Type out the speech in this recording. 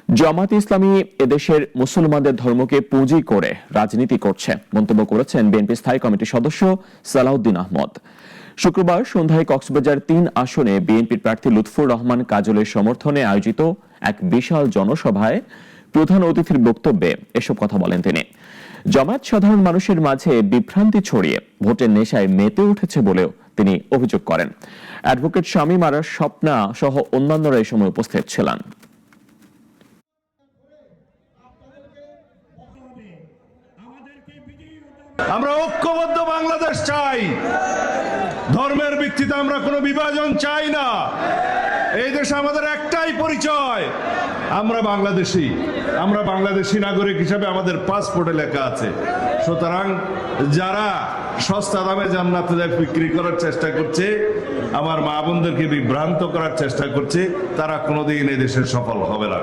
জামাত ইসলামী এদেশের মুসলমানদের ধর্মকে পুঁজি করে রাজনীতি করছে মন্তব্য করেছেন বিএনপি স্থায়ী কমিটির সদস্য সালাউদ্দিন আহমদ। শুক্রবার সন্ধ্যায় কক্সবাজার ৩ আসনে বিএনপির প্রার্থী লুৎফুর রহমান কাজলের সমর্থনে আয়োজিত এক বিশাল জনসভায় প্রধান অতিথির বক্তব্যে এসব কথা বলেন তিনি। জামায়াত সাধারণ মানুষের মাঝে বিভ্রান্তি ছড়িয়ে ভোটের নেশায় মেতে উঠেছে বলেও তিনি অভিযোগ করেন। অ্যাডভোকেট শামীম আরার স্বপ্না সহ অন্যান্যরা এই সময় উপস্থিত ছিলেন। আমরা ঐক্যবদ্ধ বাংলাদেশ চাই, ধর্মের ভিত্তিতে আমরা কোনো বিভাজন চাই না। এই দেশে আমাদের একটাই পরিচয়, আমরা বাংলাদেশী নাগরিক হিসাবে আমাদের পাসপোর্টে লেখা আছে। সুতরাং যারা সস্তা দামে জান্নাতে বিক্রি করার চেষ্টা করছে, আমার মা বোনদেরকে বিভ্রান্ত করার চেষ্টা করছে, তারা কোনোদিন এই দেশে সফল হবে না।